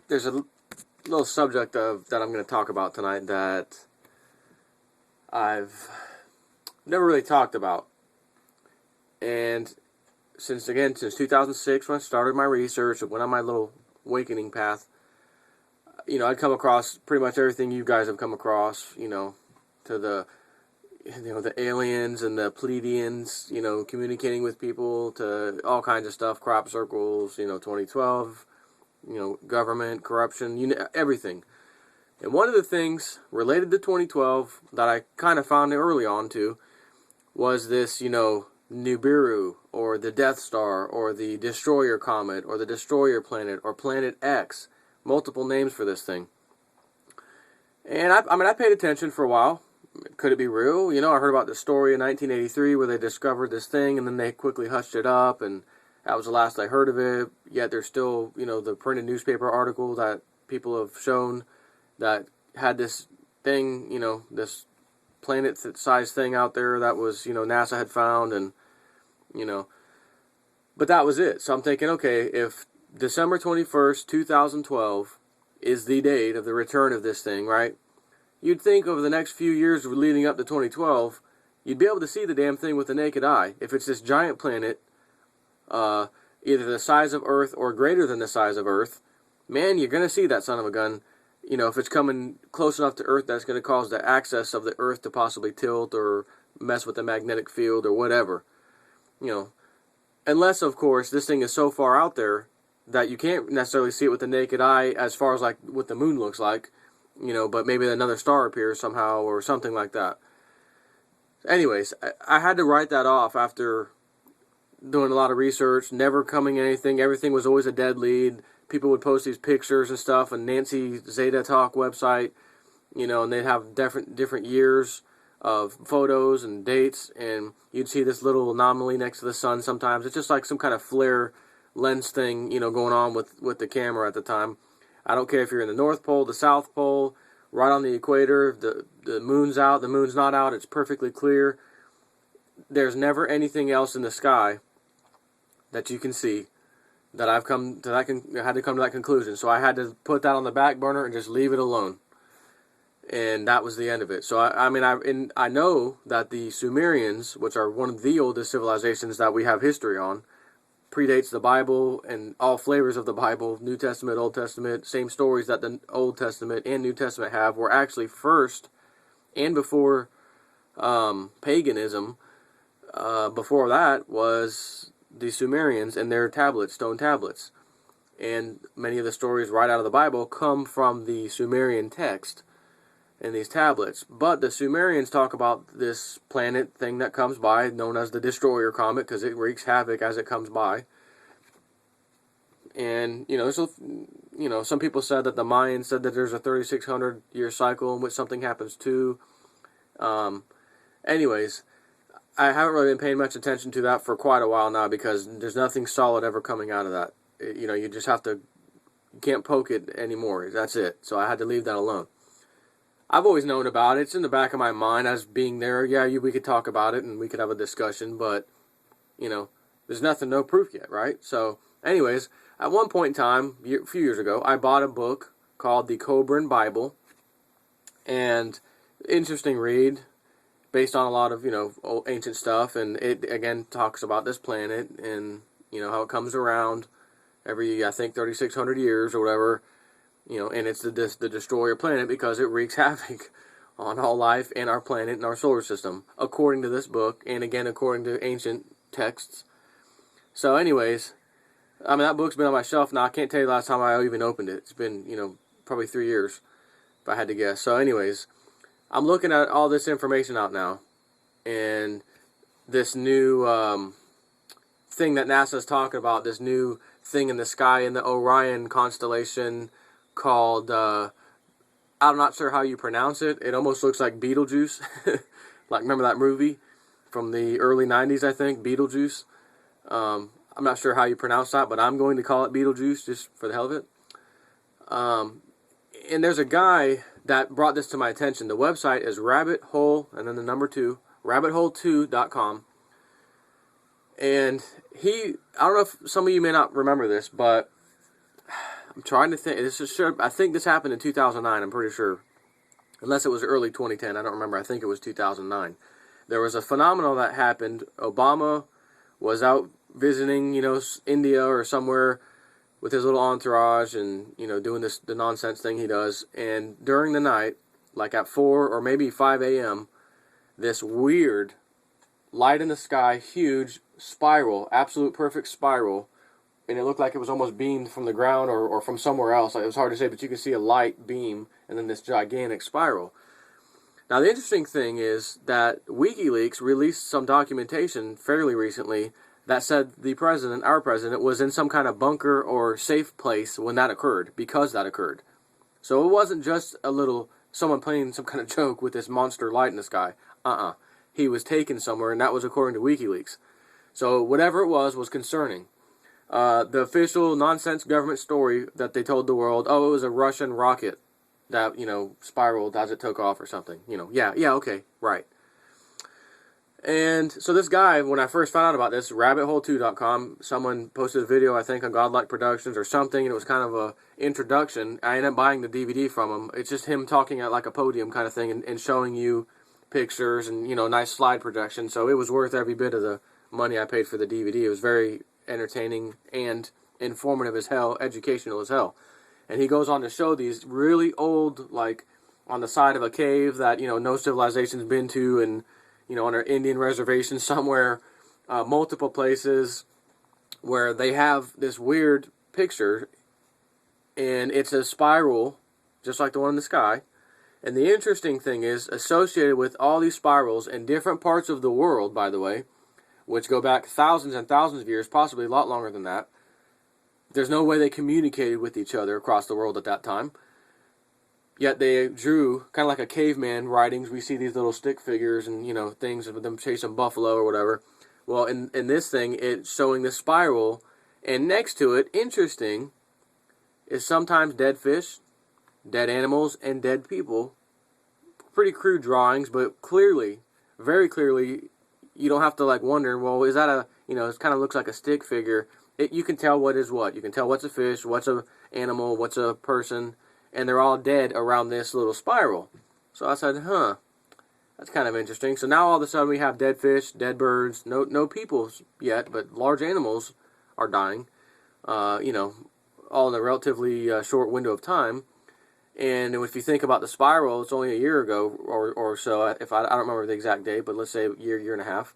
there's a little subject that I'm going to talk about tonight that I've never really talked about. And since 2006, when I started my research and went on my little awakening path, I'd come across pretty much everything you guys have come across, to the aliens and the Pleiadians, communicating with people, to all kinds of stuff, crop circles, 2012, government, corruption, everything. And one of the things related to 2012 that I kind of found early on too was this, Nibiru, or the Death Star, or the Destroyer Comet, or the Destroyer Planet, or Planet X. Multiple names for this thing. And I paid attention for a while. Could it be real? I heard about the story in 1983 where they discovered this thing and then they quickly hushed it up, and that was the last I heard of it. Yet there's still, the printed newspaper article that people have shown that had this thing, this planet-sized thing out there that was, NASA had found, and, but that was it. So I'm thinking, okay, if December 21st, 2012 is the date of the return of this thing, right? You'd think over the next few years leading up to 2012, you'd be able to see the damn thing with the naked eye. If it's this giant planet, either the size of Earth or greater than the size of Earth, man, you're going to see that son of a gun. If it's coming close enough to Earth, that's going to cause the axis of the Earth to possibly tilt or mess with the magnetic field or whatever. Unless, of course, this thing is so far out there that you can't necessarily see it with the naked eye as far as like what the moon looks like, but maybe another star appears somehow or something like that. Anyways, I had to write that off after doing a lot of research, never coming anything. Everything was always a dead lead. People would post these pictures and stuff, and Nancy Zeta Talk website, and they'd have different years of photos and dates, and you'd see this little anomaly next to the sun sometimes. It's just like some kind of flare lens thing, going on with the camera at the time. I don't care if you're in the North Pole, the South Pole, right on the equator, the moon's out, the moon's not out, it's perfectly clear. There's never anything else in the sky that you can see that I've come to I had to come to that conclusion. So I had to put that on the back burner and just leave it alone. And that was the end of it. So I know that the Sumerians, which are one of the oldest civilizations that we have history on, predates the Bible and all flavors of the Bible, New Testament, Old Testament, same stories that the Old Testament and New Testament have, were actually first and before paganism. Before that was the Sumerians and their tablets, stone tablets. And many of the stories right out of the Bible come from the Sumerian text in these tablets. But the Sumerians talk about this planet thing that comes by, known as the Destroyer Comet, because it wreaks havoc as it comes by. And, some people said that the Mayans said that there's a 3,600 year cycle in which something happens too. Anyways, I haven't really been paying much attention to that for quite a while now, because there's nothing solid ever coming out of that. You just have to, you can't poke it anymore. That's it. So I had to leave that alone. I've always known about it. It's in the back of my mind as being there. Yeah, we could talk about it and we could have a discussion, but, there's no proof yet, right? So, anyways, at one point in time, a few years ago, I bought a book called The Cobran Bible, and interesting read, based on a lot of, ancient stuff, and it, again, talks about this planet and, how it comes around every, I think, 3,600 years or whatever. And it's the Destroyer Planet because it wreaks havoc on all life and our planet and our solar system, according to this book, and again, according to ancient texts. So anyways, that book's been on my shelf now. I can't tell you the last time I even opened it. It's been, probably 3 years, if I had to guess. So anyways, I'm looking at all this information out now, and this new thing that NASA's talking about, this new thing in the sky in the Orion constellation, called, I'm not sure how you pronounce it. It almost looks like Beetlejuice. Like, remember that movie from the early 90s, I think, Beetlejuice? I'm not sure how you pronounce that, but I'm going to call it Beetlejuice just for the hell of it. And there's a guy that brought this to my attention. The website is rabbithole, and then the number 2, rabbithole2.com. And I don't know if some of you may not remember this, but I'm trying to think. I think this happened in 2009. I'm pretty sure, unless it was early 2010. I don't remember. I think it was 2009. There was a phenomenon that happened. Obama was out visiting, India or somewhere with his little entourage, and doing the nonsense thing he does. And during the night, like at 4 or maybe 5 a.m., this weird light in the sky, huge spiral, absolute perfect spiral, and it looked like it was almost beamed from the ground or from somewhere else. Like, it was hard to say, but you could see a light beam and then this gigantic spiral. Now, the interesting thing is that WikiLeaks released some documentation fairly recently that said our president, was in some kind of bunker or safe place when that occurred, because that occurred. So it wasn't just someone playing some kind of joke with this monster light in the sky. He was taken somewhere, and that was according to WikiLeaks. So whatever it was concerning. The official nonsense government story that they told the world, it was a Russian rocket that, spiraled as it took off or something. Okay, right. And so this guy, when I first found out about this, rabbithole2.com, someone posted a video, I think, on Godlike Productions or something, and it was kind of a introduction. I ended up buying the DVD from him. It's just him talking at like a podium kind of thing and showing you pictures and, nice slide projection. So it was worth every bit of the money I paid for the DVD. It was very entertaining and informative as hell, educational as hell. And he goes on to show these really old, like, on the side of a cave that, no civilization's been to, and on an Indian reservation somewhere, multiple places where they have this weird picture, and it's a spiral, just like the one in the sky. And the interesting thing is, associated with all these spirals in different parts of the world, by the way, which go back thousands and thousands of years, possibly a lot longer than that, there's no way they communicated with each other across the world at that time. Yet they drew, kind of like a caveman writings. We see these little stick figures and, things of them chasing buffalo or whatever. Well, in this thing, it's showing this spiral. And next to it, interesting, is sometimes dead fish, dead animals, and dead people. Pretty crude drawings, but clearly, very clearly, you don't have to, wonder, well, is that it kind of looks like a stick figure. You can tell what is what. You can tell what's a fish, what's an animal, what's a person, and they're all dead around this little spiral. So I said, that's kind of interesting. So now all of a sudden we have dead fish, dead birds, no people yet, but large animals are dying, all in a relatively short window of time. And if you think about the spiral, it's only a year ago or so, I don't remember the exact date, but let's say a year and a half.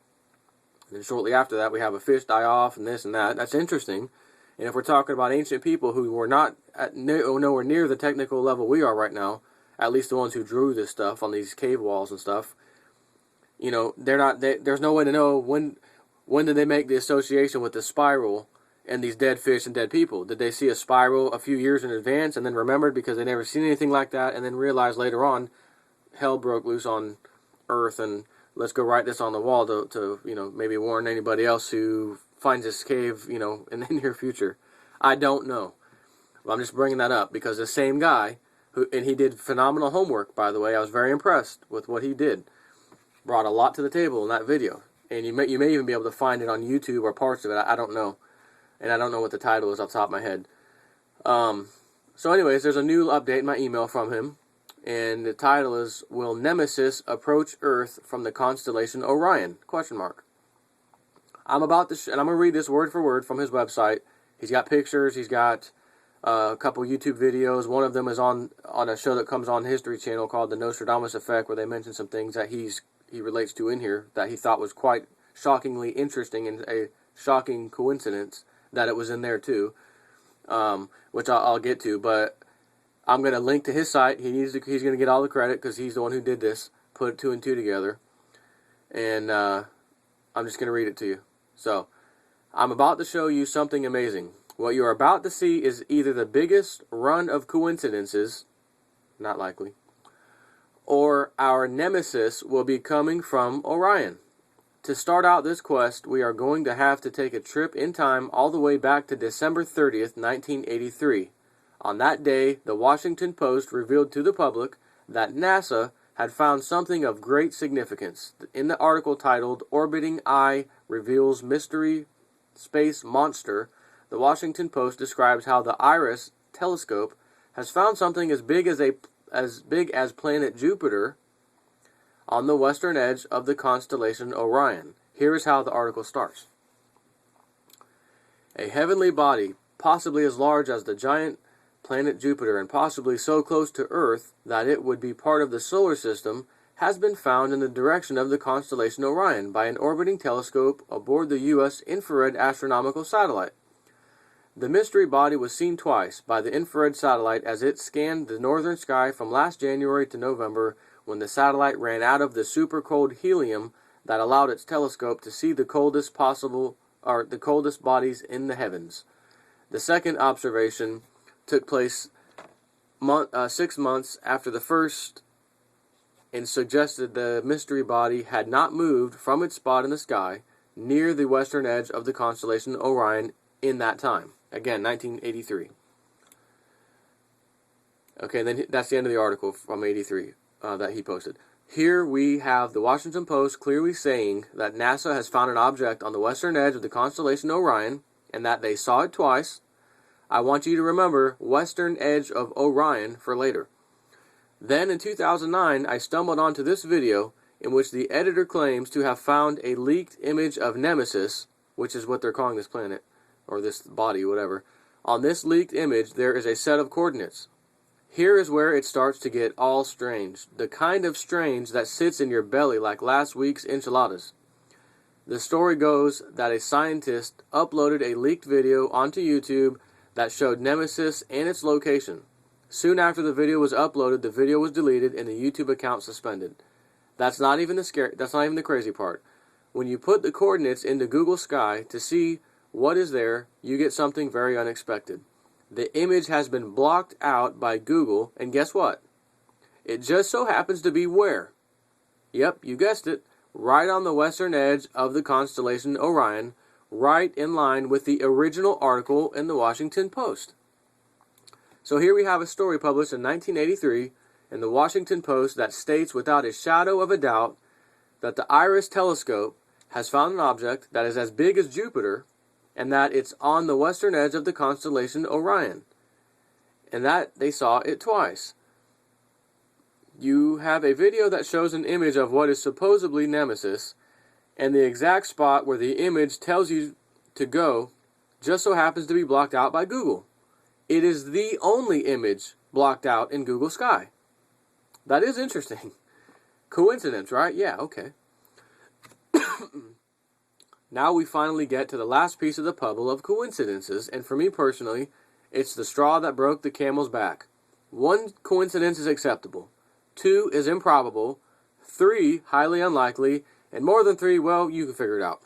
And then shortly after that, we have a fish die off and this and that. That's interesting. And if we're talking about ancient people who were not nowhere near the technical level we are right now, at least the ones who drew this stuff on these cave walls and stuff, there's no way to know when did they make the association with the spiral and these dead fish and dead people. Did they see a spiral a few years in advance and then remembered because they never seen anything like that, and then realized later on hell broke loose on Earth, and let's go write this on the wall to maybe warn anybody else who finds this cave, in the near future. I don't know. But I'm just bringing that up because the same guy, and he did phenomenal homework, by the way. I was very impressed with what he did. Brought a lot to the table in that video. And you may even be able to find it on YouTube or parts of it. I don't know. And I don't know what the title is off the top of my head. So anyways, there's a new update in my email from him. And the title is, Will Nemesis Approach Earth from the Constellation Orion? ? I'm about to, and I'm going to read this word for word from his website. He's got pictures, he's got a couple YouTube videos. One of them is on a show that comes on History Channel called The Nostradamus Effect, where they mention some things that he relates to in here that he thought was quite shockingly interesting, and a shocking coincidence that it was in there too, which I'll get to. But I'm going to link to his site. He's going to get all the credit because he's the one who did this, put 2 and 2 together. And I'm just going to read it to you. So, I'm about to show you something amazing. What you are about to see is either the biggest run of coincidences, not likely, or our nemesis will be coming from Orion. To start out this quest, we are going to have to take a trip in time all the way back to December 30th, 1983. On that day, the Washington Post revealed to the public that NASA had found something of great significance. In the article titled, Orbiting Eye Reveals Mystery Space Monster, the Washington Post describes how the iris telescope has found something as big as planet Jupiter on the western edge of the constellation Orion. Here is how the article starts. A heavenly body, possibly as large as the giant planet Jupiter and possibly so close to Earth that it would be part of the solar system, has been found in the direction of the constellation Orion by an orbiting telescope aboard the U.S. infrared astronomical satellite. The mystery body was seen twice by the infrared satellite as it scanned the northern sky from last January to November, when the satellite ran out of the super-cold helium that allowed its telescope to see the coldest bodies in the heavens. The second observation took place 6 months after the first and suggested the mystery body had not moved from its spot in the sky near the western edge of the constellation Orion in that time. Again, 1983. Okay, then that's the end of the article from 83 that he posted. Here we have the Washington Post clearly saying that NASA has found an object on the western edge of the constellation Orion and that they saw it twice. I want you to remember western edge of Orion for later. Then in 2009, I stumbled onto this video in which the editor claims to have found a leaked image of Nemesis, which is what they're calling this planet, or this body, whatever. On this leaked image, there is a set of coordinates. Here is where it starts to get all strange. The kind of strange that sits in your belly like last week's enchiladas. The story goes that a scientist uploaded a leaked video onto YouTube that showed Nemesis and its location. Soon after the video was uploaded, the video was deleted and the YouTube account suspended. That's not even the crazy part. When you put the coordinates into Google Sky to see what is there, you get something very unexpected. The image has been blocked out by Google, and guess what? It just so happens to be where? Yep, you guessed it, right on the western edge of the constellation Orion, right in line with the original article in the Washington Post. So here we have a story published in 1983 in the Washington Post that states without a shadow of a doubt that the REALIST telescope has found an object that is as big as Jupiter and that it's on the western edge of the constellation Orion, and that they saw it twice. You have a video that shows an image of what is supposedly Nemesis, and the exact spot where the image tells you to go just so happens to be blocked out by Google. It is the only image blocked out in Google Sky. That is interesting. Coincidence, right? Yeah, okay. Now we finally get to the last piece of the puzzle of coincidences, and for me personally, it's the straw that broke the camel's back. 1 coincidence is acceptable. 2 is improbable. 3, highly unlikely. And more than 3, well, you can figure it out.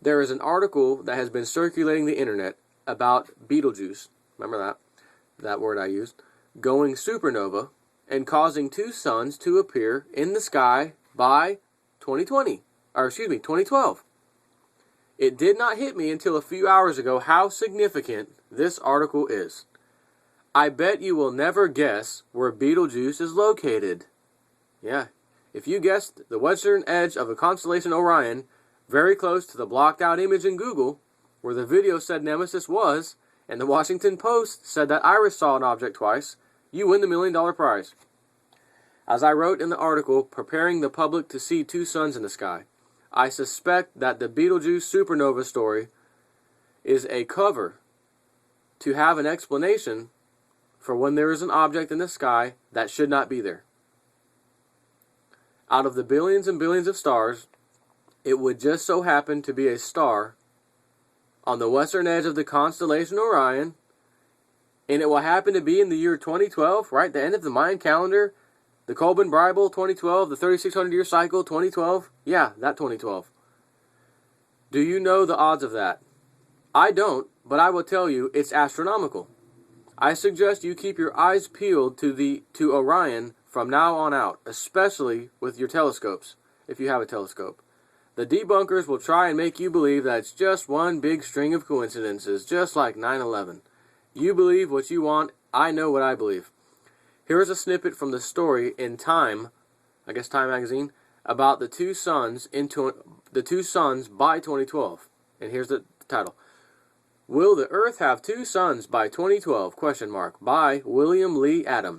There is an article that has been circulating the internet about Betelgeuse, remember that word I used, going supernova and causing 2 suns to appear in the sky by 2012. It did not hit me until a few hours ago how significant this article is. I bet you will never guess where Betelgeuse is located. Yeah, if you guessed the western edge of the constellation Orion, very close to the blocked out image in Google, where the video said Nemesis was, and the Washington Post said that Iris saw an object twice, you win the $1 million prize. As I wrote in the article, preparing the public to see 2 suns in the sky, I suspect that the Betelgeuse supernova story is a cover to have an explanation for when there is an object in the sky that should not be there. Out of the billions and billions of stars, it would just so happen to be a star on the western edge of the constellation Orion, and it will happen to be in the year 2012, right, the end of the Mayan calendar, the Colbin Bible 2012, the 3600-year cycle 2012, yeah, that 2012. Do you know the odds of that? I don't, but I will tell you it's astronomical. I suggest you keep your eyes peeled to Orion from now on out, especially with your telescopes, if you have a telescope. The debunkers will try and make you believe that it's just one big string of coincidences, just like 9/11. You believe what you want, I know what I believe. Here is a snippet from the story in Time, I guess Time magazine, about the 2 suns by 2012. And here's the title. Will the Earth have two suns by 2012? Question mark. By William Lee Adams.